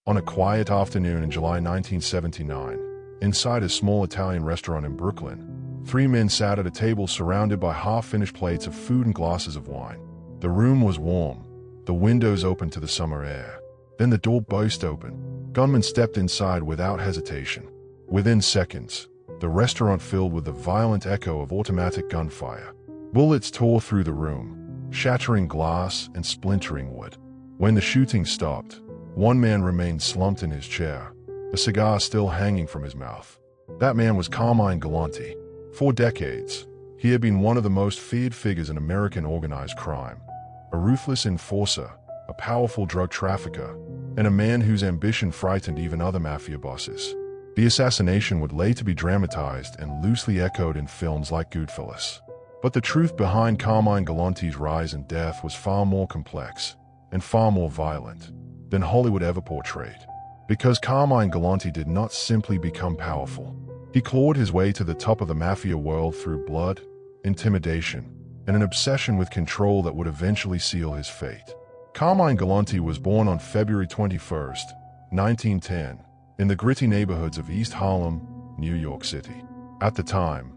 On a quiet afternoon in July 1979, inside a small Italian restaurant in Brooklyn, three men sat at a table surrounded by half-finished plates of food and glasses of wine. The room was warm, the windows open to the summer air. Then the door burst open. Gunmen stepped inside without hesitation. Within seconds, the restaurant filled with the violent echo of automatic gunfire. Bullets tore through the room, shattering glass and splintering wood. When the shooting stopped, one man remained slumped in his chair, a cigar still hanging from his mouth. That man was Carmine Galante. For decades, he had been one of the most feared figures in American organized crime. A ruthless enforcer, a powerful drug trafficker, and a man whose ambition frightened even other mafia bosses. The assassination would later be dramatized and loosely echoed in films like Goodfellas. But the truth behind Carmine Galante's rise and death was far more complex and far more violent than Hollywood ever portrayed. Because Carmine Galante did not simply become powerful. He clawed his way to the top of the mafia world through blood, intimidation, and an obsession with control that would eventually seal his fate. Carmine Galante was born on February 21, 1910, in the gritty neighborhoods of East Harlem, New York City. At the time,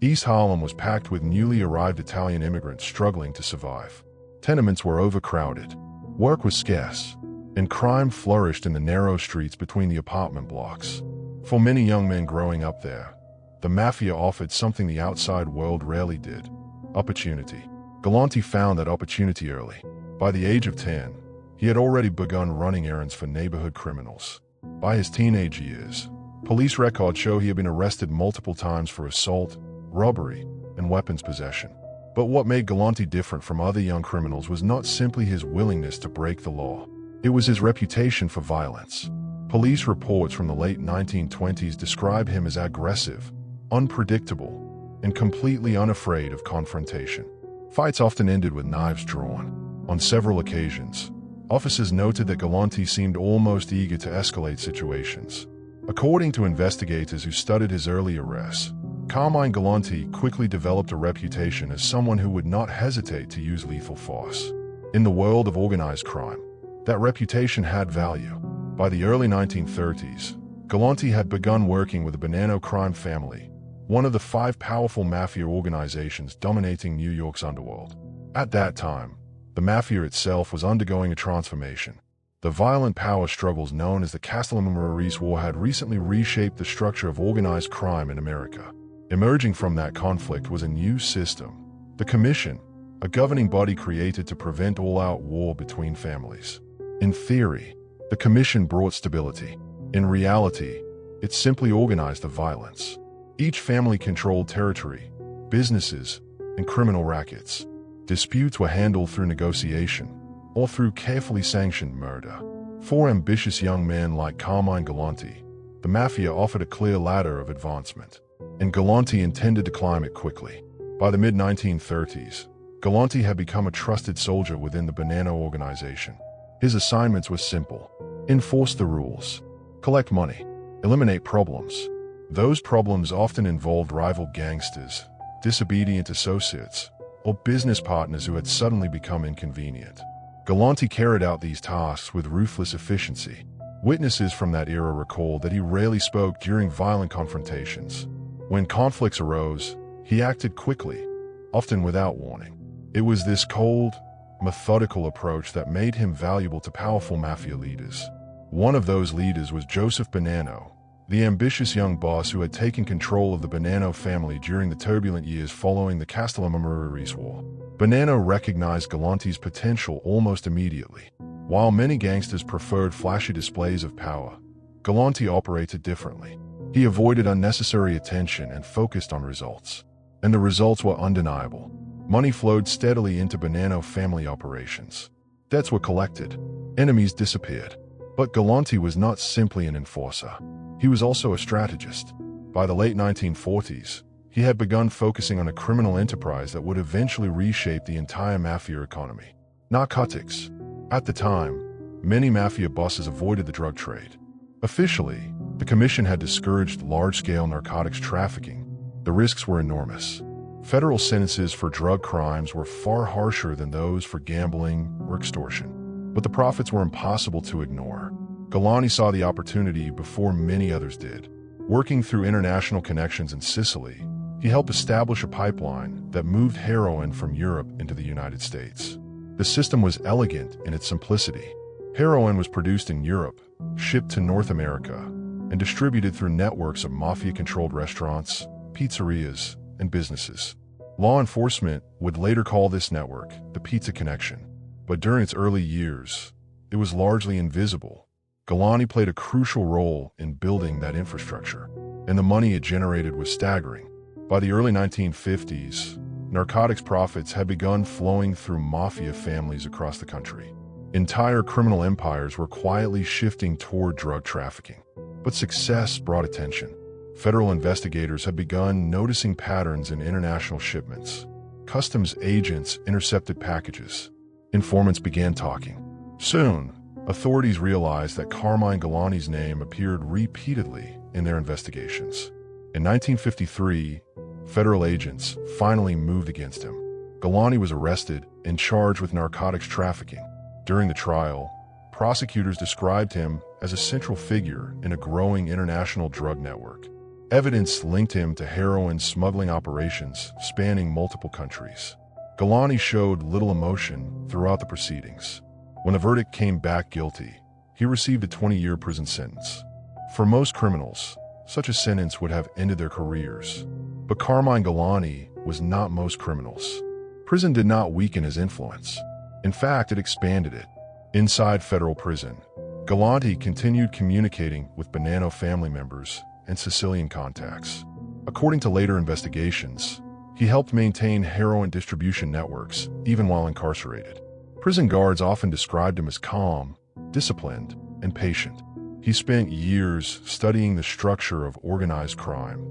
East Harlem was packed with newly arrived Italian immigrants struggling to survive. Tenements were overcrowded, work was scarce, and crime flourished in the narrow streets between the apartment blocks. For many young men growing up there, the mafia offered something the outside world rarely did: opportunity. Galante found that opportunity early. By the age of 10, he had already begun running errands for neighborhood criminals. By his teenage years, police records show he had been arrested multiple times for assault, robbery, and weapons possession. But what made Galante different from other young criminals was not simply his willingness to break the law. It was his reputation for violence. Police reports from the late 1920s describe him as aggressive, unpredictable, and completely unafraid of confrontation. Fights often ended with knives drawn. On several occasions, officers noted that Galante seemed almost eager to escalate situations. According to investigators who studied his early arrests, Carmine Galante quickly developed a reputation as someone who would not hesitate to use lethal force. In the world of organized crime, that reputation had value. By the early 1930s, Galante had begun working with the Bonanno crime family, one of the 5 powerful mafia organizations dominating New York's underworld. At that time, the mafia itself was undergoing a transformation. The violent power struggles known as the Castellammarese War had recently reshaped the structure of organized crime in America. Emerging from that conflict was a new system: the Commission, a governing body created to prevent all-out war between families. In theory, the Commission brought stability. In reality, it simply organized the violence. Each family controlled territory, businesses, and criminal rackets. Disputes were handled through negotiation or through carefully sanctioned murder. For ambitious young men like Carmine Galante, the mafia offered a clear ladder of advancement, and Galante intended to climb it quickly. By the mid-1930s, Galante had become a trusted soldier within the Bonanno organization. His assignments were simple: enforce the rules, collect money, eliminate problems. Those problems often involved rival gangsters, disobedient associates, or business partners who had suddenly become inconvenient. Galante carried out these tasks with ruthless efficiency. Witnesses from that era recalled that he rarely spoke during violent confrontations. When conflicts arose, he acted quickly, often without warning. It was this cold, methodical approach that made him valuable to powerful mafia leaders. One of those leaders was Joseph Bonanno, the ambitious young boss who had taken control of the Bonanno family during the turbulent years following the Castellammarese War. Bonanno recognized Galante's potential almost immediately. While many gangsters preferred flashy displays of power, Galante operated differently. He avoided unnecessary attention and focused on results. And the results were undeniable. Money flowed steadily into Bonanno family operations. Debts were collected. Enemies disappeared. But Galante was not simply an enforcer. He was also a strategist. By the late 1940s, he had begun focusing on a criminal enterprise that would eventually reshape the entire mafia economy: narcotics. At the time, many mafia bosses avoided the drug trade. Officially, the Commission had discouraged large-scale narcotics trafficking. The risks were enormous. Federal sentences for drug crimes were far harsher than those for gambling or extortion. But the profits were impossible to ignore. Galante saw the opportunity before many others did. Working through international connections in Sicily, he helped establish a pipeline that moved heroin from Europe into the United States. The system was elegant in its simplicity. Heroin was produced in Europe, shipped to North America, and distributed through networks of mafia-controlled restaurants, pizzerias, and businesses. Law enforcement would later call this network the Pizza Connection, but during its early years, it was largely invisible. Galante played a crucial role in building that infrastructure, and the money it generated was staggering. By the early 1950s, narcotics profits had begun flowing through mafia families across the country. Entire criminal empires were quietly shifting toward drug trafficking. But success brought attention. Federal investigators had begun noticing patterns in international shipments. Customs agents intercepted packages. Informants began talking. Soon, authorities realized that Carmine Galante's name appeared repeatedly in their investigations. In 1953, federal agents finally moved against him. Galante was arrested and charged with narcotics trafficking. During the trial, prosecutors described him as a central figure in a growing international drug network. Evidence linked him to heroin smuggling operations spanning multiple countries. Galante showed little emotion throughout the proceedings. When the verdict came back guilty, he received a 20-year prison sentence. For most criminals, such a sentence would have ended their careers. But Carmine Galante was not most criminals. Prison did not weaken his influence. In fact, it expanded it. Inside federal prison, Galante continued communicating with Bonanno family members and Sicilian contacts. According to later investigations, he helped maintain heroin distribution networks even while incarcerated. Prison guards often described him as calm, disciplined, and patient. He spent years studying the structure of organized crime,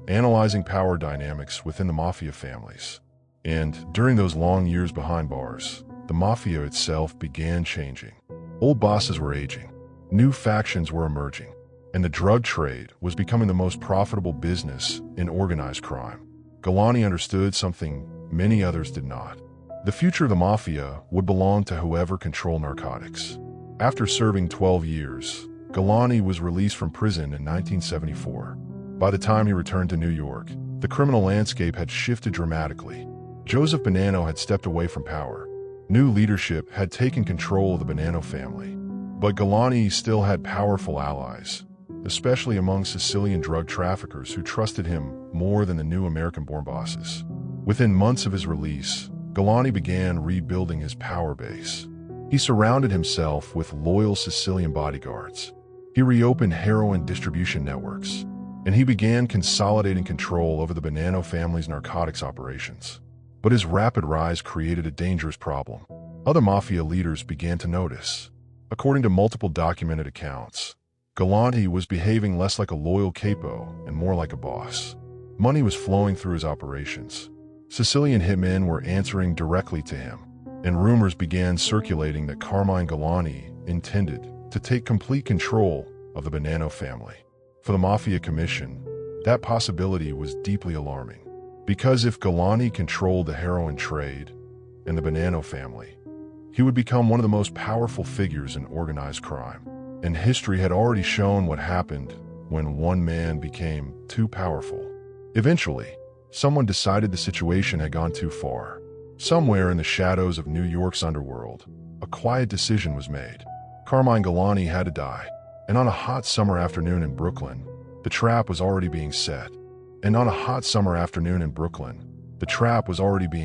analyzing power dynamics within the mafia families. And during those long years behind bars, the mafia itself began changing. Old bosses were aging, new factions were emerging, and the drug trade was becoming the most profitable business in organized crime. Galante understood something many others did not. The future of the mafia would belong to whoever controlled narcotics. After serving 12 years, Galante was released from prison in 1974. By the time he returned to New York, the criminal landscape had shifted dramatically. Joseph Bonanno had stepped away from power. New leadership had taken control of the Bonanno family. But Galante still had powerful allies, especially among Sicilian drug traffickers who trusted him more than the new American-born bosses. Within months of his release, Galante began rebuilding his power base. He surrounded himself with loyal Sicilian bodyguards. He reopened heroin distribution networks, and he began consolidating control over the Bonanno family's narcotics operations. But his rapid rise created a dangerous problem. Other mafia leaders began to notice. According to multiple documented accounts, Galante was behaving less like a loyal capo and more like a boss. Money was flowing through his operations. Sicilian hitmen were answering directly to him, and rumors began circulating that Carmine Galante intended to take complete control of the Bonanno family. For the Mafia Commission, that possibility was deeply alarming. Because if Galante controlled the heroin trade and the Bonanno family, he would become one of the most powerful figures in organized crime. And history had already shown what happened when one man became too powerful. Eventually, someone decided the situation had gone too far. Somewhere in the shadows of New York's underworld, a quiet decision was made. Carmine Galante had to die. And on a hot summer afternoon in Brooklyn, the trap was already being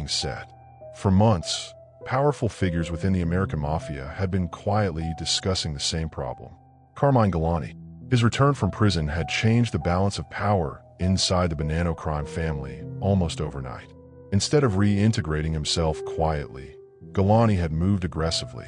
set. For months, powerful figures within the American Mafia had been quietly discussing the same problem. Carmine Galante. His return from prison had changed the balance of power inside the Bonanno crime family almost overnight. Instead of reintegrating himself quietly, Galante had moved aggressively.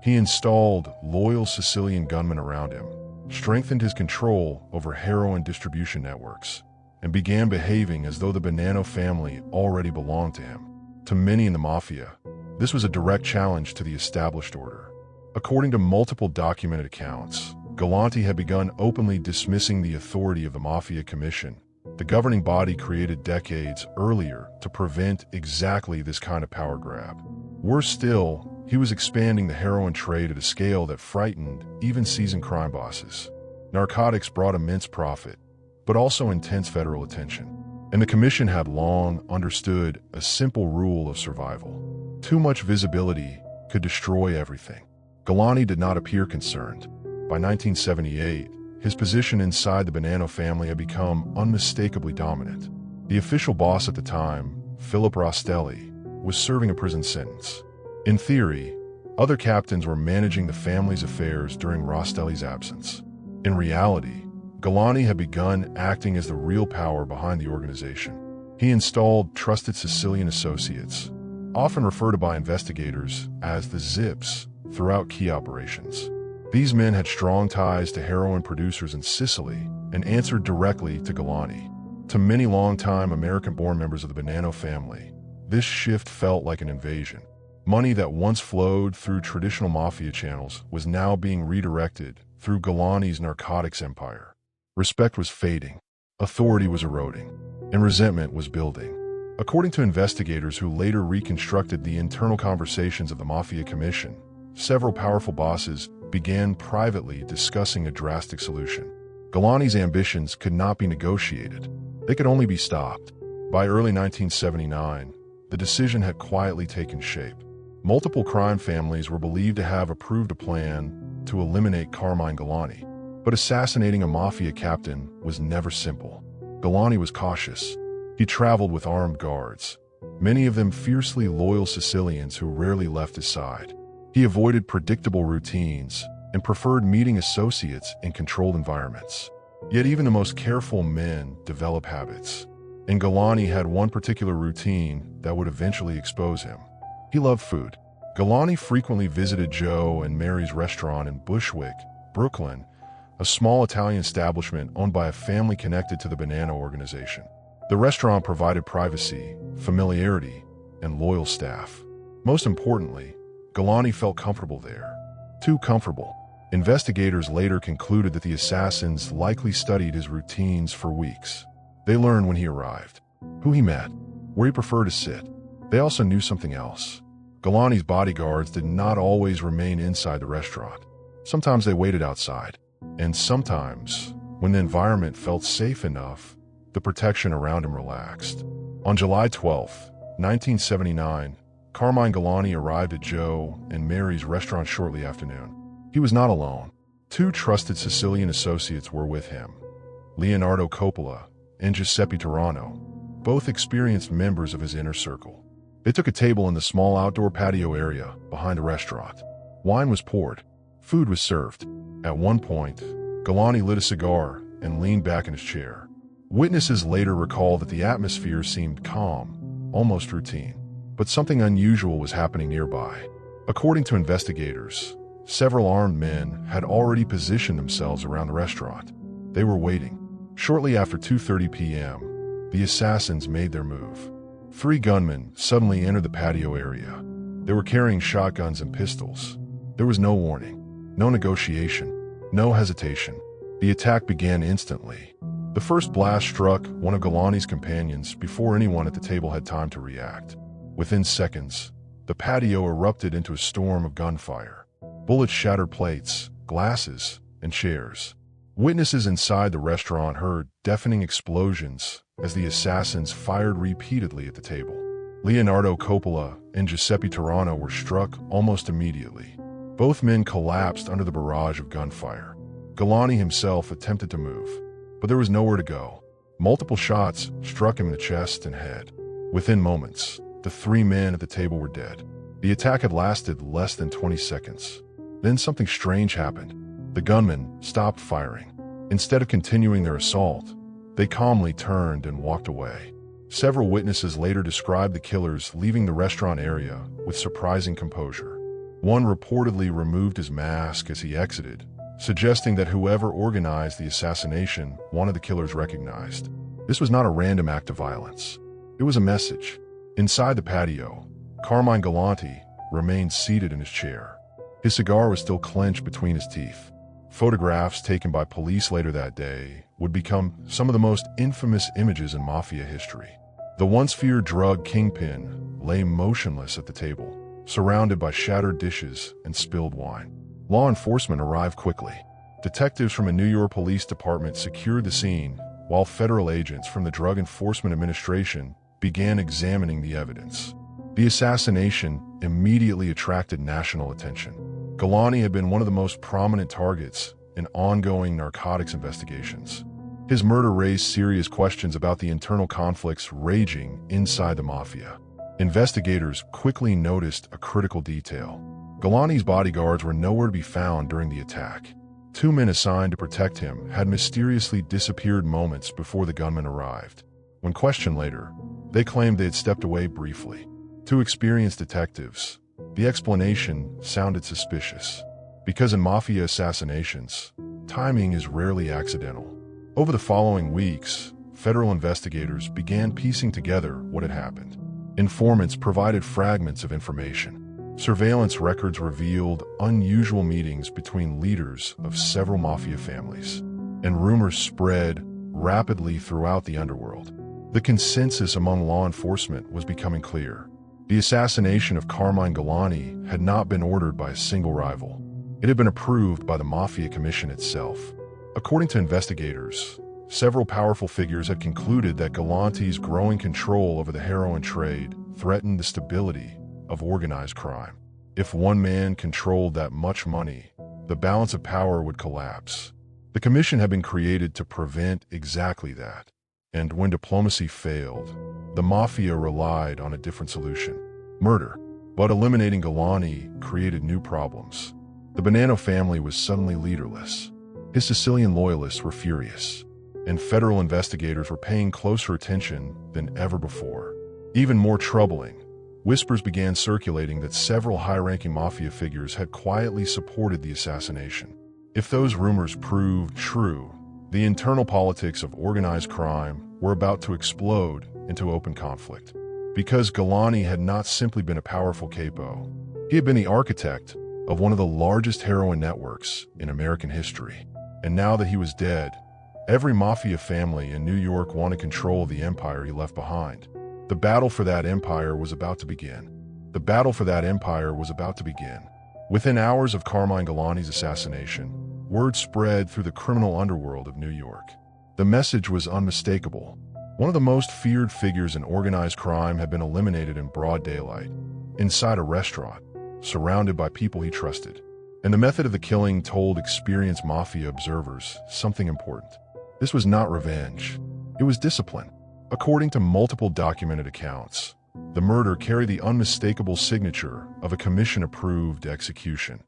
He installed loyal Sicilian gunmen around him, strengthened his control over heroin distribution networks, and began behaving as though the Bonanno family already belonged to him. To many in the Mafia, this was a direct challenge to the established order. According to multiple documented accounts, Galante had begun openly dismissing the authority of the Mafia Commission, the governing body created decades earlier to prevent exactly this kind of power grab. Worse still, He was expanding the heroin trade at a scale that frightened even seasoned crime bosses. Narcotics brought immense profit, but also intense federal attention. And the commission had long understood a simple rule of survival. Too much visibility could destroy everything. Galante did not appear concerned. By 1978, his position inside the Bonanno family had become unmistakably dominant. The official boss at the time, Philip Rostelli, was serving a prison sentence. In theory, other captains were managing the family's affairs during Rostelli's absence. In reality, Galante had begun acting as the real power behind the organization. He installed trusted Sicilian associates, often referred to by investigators as the Zips, throughout key operations. These men had strong ties to heroin producers in Sicily and answered directly to Galante. To many long-time American-born members of the Bonanno family, this shift felt like an invasion. Money that once flowed through traditional mafia channels was now being redirected through Galante's narcotics empire. Respect was fading, authority was eroding, and resentment was building. According to investigators who later reconstructed the internal conversations of the Mafia Commission, several powerful bosses began privately discussing a drastic solution. Galante's ambitions could not be negotiated. They could only be stopped. By early 1979, the decision had quietly taken shape. Multiple crime families were believed to have approved a plan to eliminate Carmine Galante. But assassinating a mafia captain was never simple. Galante was cautious. He traveled with armed guards, many of them fiercely loyal Sicilians who rarely left his side. He avoided predictable routines and preferred meeting associates in controlled environments. Yet even the most careful men develop habits. And Galante had one particular routine that would eventually expose him. He loved food. Galante frequently visited Joe and Mary's restaurant in Bushwick, Brooklyn, a small Italian establishment owned by a family connected to the Bonanno organization. The restaurant provided privacy, familiarity, and loyal staff. Most importantly, Galante felt comfortable there. Too comfortable. Investigators later concluded that the assassins likely studied his routines for weeks. They learned when he arrived, who he met, where he preferred to sit. They also knew something else. Galante's bodyguards did not always remain inside the restaurant. Sometimes they waited outside. And sometimes, when the environment felt safe enough, the protection around him relaxed. On July 12, 1979, Carmine Galante arrived at Joe and Mary's restaurant shortly after noon. He was not alone. Two trusted Sicilian associates were with him, Leonardo Coppola and Giuseppe Turano, both experienced members of his inner circle. They took a table in the small outdoor patio area behind the restaurant. Wine was poured. Food was served. At one point, Galante lit a cigar and leaned back in his chair. Witnesses later recall that the atmosphere seemed calm, almost routine. But something unusual was happening nearby. According to investigators, several armed men had already positioned themselves around the restaurant. They were waiting. Shortly after 2:30 p.m., the assassins made their move. Three gunmen suddenly entered the patio area. They were carrying shotguns and pistols. There was no warning, no negotiation, no hesitation. The attack began instantly. The first blast struck one of Galante's companions before anyone at the table had time to react. Within seconds, the patio erupted into a storm of gunfire. Bullets shattered plates, glasses, and chairs. Witnesses inside the restaurant heard deafening explosions as the assassins fired repeatedly at the table. Leonardo Coppola and Giuseppe Turano were struck almost immediately. Both men collapsed under the barrage of gunfire. Galante himself attempted to move, but there was nowhere to go. Multiple shots struck him in the chest and head. Within moments, the three men at the table were dead. The attack had lasted less than 20 seconds. Then something strange happened. The gunmen stopped firing. Instead of continuing their assault, they calmly turned and walked away. Several witnesses later described the killers leaving the restaurant area with surprising composure. One reportedly removed his mask as he exited, suggesting that whoever organized the assassination wanted the killers recognized. This was not a random act of violence. It was a message. Inside the patio, Carmine Galante remained seated in his chair. His cigar was still clenched between his teeth. Photographs taken by police later that day would become some of the most infamous images in mafia history. The once feared drug kingpin lay motionless at the table, surrounded by shattered dishes and spilled wine. Law enforcement arrived quickly. Detectives from a New York police department secured the scene, while federal agents from the Drug Enforcement Administration began examining the evidence. The assassination immediately attracted national attention. Galante had been one of the most prominent targets in ongoing narcotics investigations. His murder raised serious questions about the internal conflicts raging inside the mafia. Investigators quickly noticed a critical detail. Galante's bodyguards were nowhere to be found during the attack. 2 men assigned to protect him had mysteriously disappeared moments before the gunman arrived. When questioned later, they claimed they had stepped away briefly. To experienced detectives, the explanation sounded suspicious, because in mafia assassinations, timing is rarely accidental. Over the following weeks, federal investigators began piecing together what had happened. Informants provided fragments of information. Surveillance records revealed unusual meetings between leaders of several mafia families, and rumors spread rapidly throughout the underworld. The consensus among law enforcement was becoming clear. The assassination of Carmine Galante had not been ordered by a single rival. It had been approved by the Mafia Commission itself. According to investigators, several powerful figures had concluded that Galante's growing control over the heroin trade threatened the stability of organized crime. If one man controlled that much money, the balance of power would collapse. The commission had been created to prevent exactly that. And when diplomacy failed, the mafia relied on a different solution: murder. But eliminating Galante created new problems. The Bonanno family was suddenly leaderless. His Sicilian loyalists were furious, and federal investigators were paying closer attention than ever before. Even more troubling, whispers began circulating that several high-ranking mafia figures had quietly supported the assassination. If those rumors proved true, the internal politics of organized crime were about to explode into open conflict. Because Galante had not simply been a powerful capo, he had been the architect of one of the largest heroin networks in American history. And now that he was dead, every mafia family in New York wanted control of the empire he left behind. The battle for that empire was about to begin. Within hours of Carmine Galante's assassination, word spread through the criminal underworld of New York. The message was unmistakable. One of the most feared figures in organized crime had been eliminated in broad daylight, inside a restaurant, surrounded by people he trusted. And the method of the killing told experienced mafia observers something important. This was not revenge. It was discipline. According to multiple documented accounts, the murder carried the unmistakable signature of a commission-approved execution,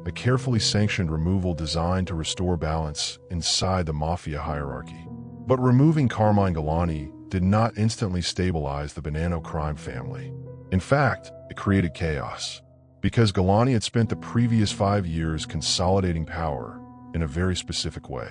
a carefully sanctioned removal designed to restore balance inside the mafia hierarchy. But removing Carmine Galante did not instantly stabilize the Bonanno crime family. In fact, it created chaos, because Galante had spent the previous 5 years consolidating power in a very specific way.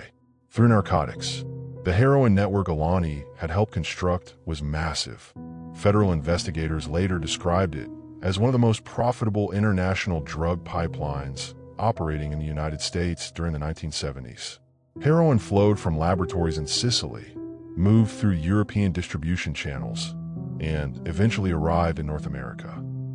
Through narcotics, the heroin network Galante had helped construct was massive. Federal investigators later described it as one of the most profitable international drug pipelines operating in the United States during the 1970s. Heroin flowed from laboratories in Sicily, moved through European distribution channels, and eventually arrived in North America.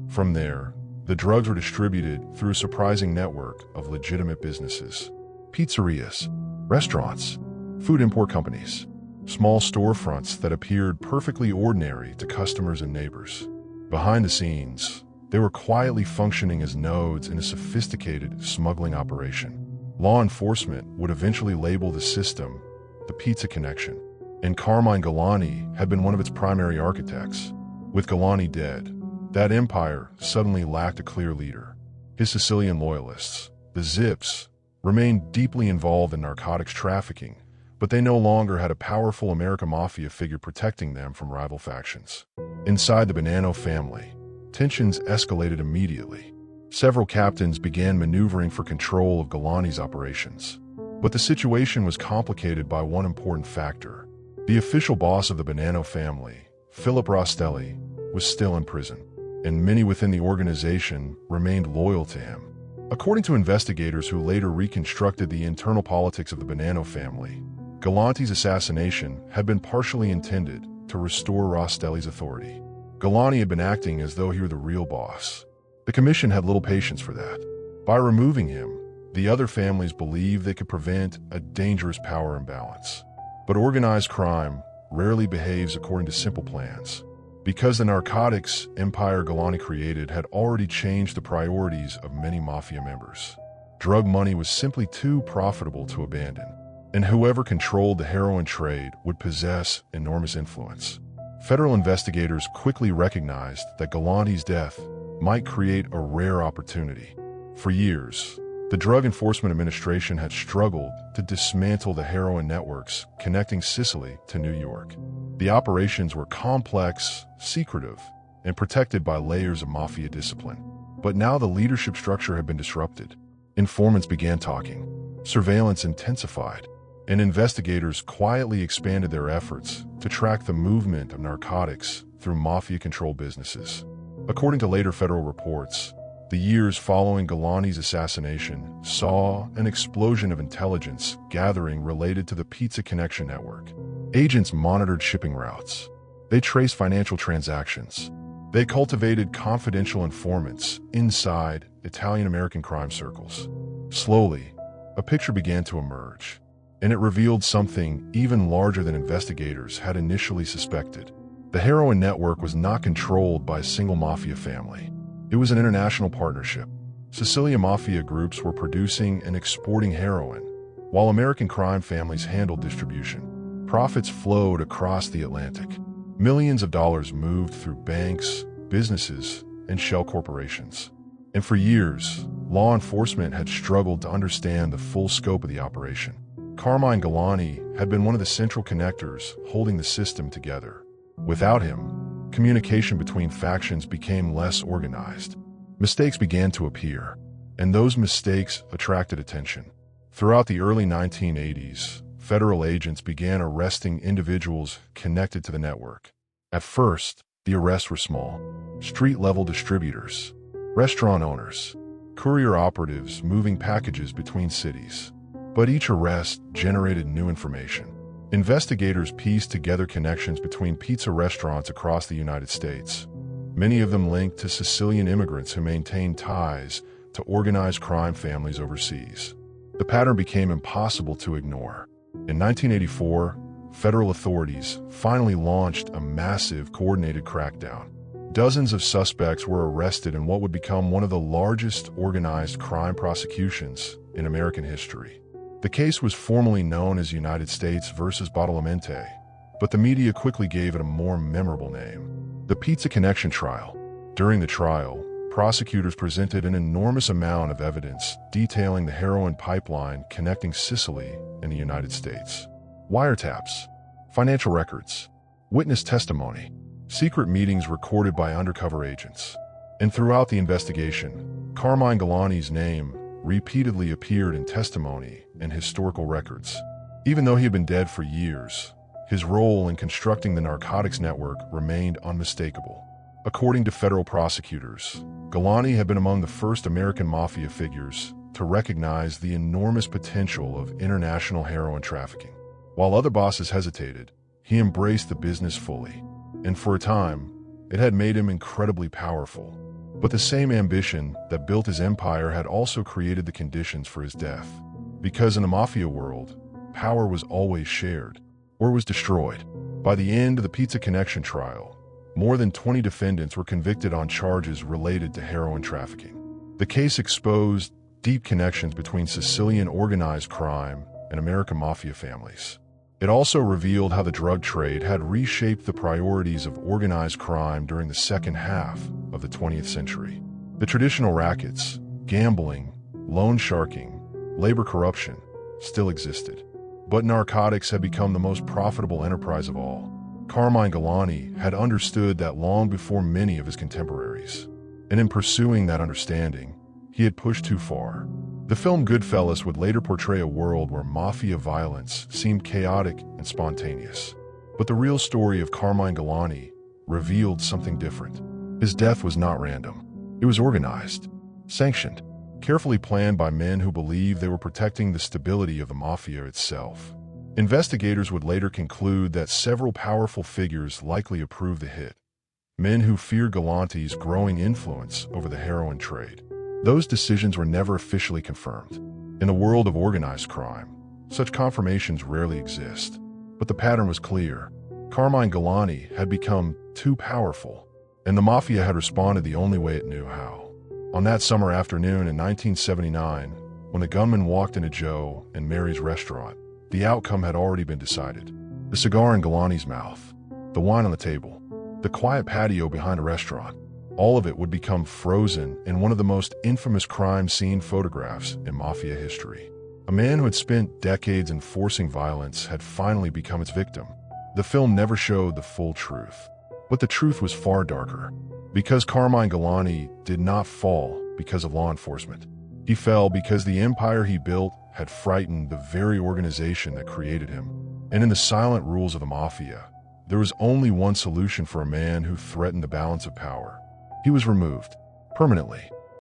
From there, the drugs were distributed through a surprising network of legitimate businesses: pizzerias, restaurants, food import companies, small storefronts that appeared perfectly ordinary to customers and neighbors. Behind the scenes, they were quietly functioning as nodes in a sophisticated smuggling operation. Law enforcement would eventually label the system the Pizza Connection, and Carmine Galante had been one of its primary architects. With Galante dead, that empire suddenly lacked a clear leader. His Sicilian loyalists, the Zips, remained deeply involved in narcotics trafficking, but they no longer had a powerful American mafia figure protecting them from rival factions. Inside the Bonanno family, tensions escalated immediately. Several captains began maneuvering for control of Galante's operations. But the situation was complicated by one important factor. The official boss of the Bonanno family, Philip Rostelli, was still in prison, and many within the organization remained loyal to him. According to investigators who later reconstructed the internal politics of the Bonanno family, Galante's assassination had been partially intended to restore Rostelli's authority. Galante had been acting as though he were the real boss, The commission had little patience for that. By removing him, the other families believed they could prevent a dangerous power imbalance. But organized crime rarely behaves according to simple plans, because the narcotics empire Galante created had already changed the priorities of many mafia members. Drug money was simply too profitable to abandon, and whoever controlled the heroin trade would possess enormous influence. Federal investigators quickly recognized that Galante's death might create a rare opportunity. For years, the Drug Enforcement Administration had struggled to dismantle the heroin networks connecting Sicily to New York. The operations were complex, secretive, and protected by layers of mafia discipline. But now the leadership structure had been disrupted. Informants began talking, surveillance intensified, and investigators quietly expanded their efforts to track the movement of narcotics through mafia-controlled businesses. According to later federal reports, the years following Galante's assassination saw an explosion of intelligence gathering related to the Pizza Connection network. Agents monitored shipping routes. They traced financial transactions. They cultivated confidential informants inside Italian-American crime circles. Slowly, a picture began to emerge, and it revealed something even larger than investigators had initially suspected. The heroin network was not controlled by a single mafia family. It was an international partnership. Sicilian mafia groups were producing and exporting heroin, while American crime families handled distribution. Profits flowed across the Atlantic. Millions of dollars moved through banks, businesses, and shell corporations. And for years, law enforcement had struggled to understand the full scope of the operation. Carmine Galante had been one of the central connectors holding the system together. Without him, communication between factions became less organized. Mistakes began to appear, and those mistakes attracted attention. Throughout the early 1980s, federal agents began arresting individuals connected to the network. At first, the arrests were small: street-level distributors, restaurant owners, courier operatives moving packages between cities. But each arrest generated new information. Investigators pieced together connections between pizza restaurants across the United States, many of them linked to Sicilian immigrants who maintained ties to organized crime families overseas. The pattern became impossible to ignore. In 1984, federal authorities finally launched a massive, coordinated crackdown. Dozens of suspects were arrested in what would become one of the largest organized crime prosecutions in American history. The case was formally known as United States versus Badalamenti, but the media quickly gave it a more memorable name: the Pizza Connection trial. During the trial, prosecutors presented an enormous amount of evidence detailing the heroin pipeline connecting Sicily and the United States. Wiretaps, financial records, witness testimony, secret meetings recorded by undercover agents. And throughout the investigation, Carmine Galante's name repeatedly appeared in testimony and historical records. Even though he had been dead for years, his role in constructing the narcotics network remained unmistakable. According to federal prosecutors, Galante had been among the first American mafia figures to recognize the enormous potential of international heroin trafficking. While other bosses hesitated, he embraced the business fully, and for a time, it had made him incredibly powerful. But the same ambition that built his empire had also created the conditions for his death. Because in the mafia world, power was always shared, or was destroyed. By the end of the Pizza Connection trial, more than 20 defendants were convicted on charges related to heroin trafficking. The case exposed deep connections between Sicilian organized crime and American mafia families. It also revealed how the drug trade had reshaped the priorities of organized crime during the second half of the 20th century. The traditional rackets, gambling, loan sharking, labor corruption, still existed. But narcotics had become the most profitable enterprise of all. Carmine Galante had understood that long before many of his contemporaries. And in pursuing that understanding, he had pushed too far. The film Goodfellas would later portray a world where mafia violence seemed chaotic and spontaneous. But the real story of Carmine Galante revealed something different. His death was not random. It was organized, sanctioned, carefully planned by men who believed they were protecting the stability of the mafia itself. Investigators would later conclude that several powerful figures likely approved the hit. men who feared Galante's growing influence over the heroin trade. Those decisions were never officially confirmed. In the world of organized crime, such confirmations rarely exist. But the pattern was clear. Carmine Galante had become too powerful, and the mafia had responded the only way it knew how. On that summer afternoon in 1979, when the gunman walked into Joe and Mary's restaurant, the outcome had already been decided. The cigar in Galante's mouth, the wine on the table, the quiet patio behind a restaurant, all of it would become frozen in one of the most infamous crime scene photographs in mafia history. A man who had spent decades enforcing violence had finally become its victim. The film never showed the full truth, but the truth was far darker. Because Carmine Galante did not fall because of law enforcement. He fell because the empire he built had frightened the very organization that created him. And in the silent rules of the mafia, there was only one solution for a man who threatened the balance of power. He was removed, permanently.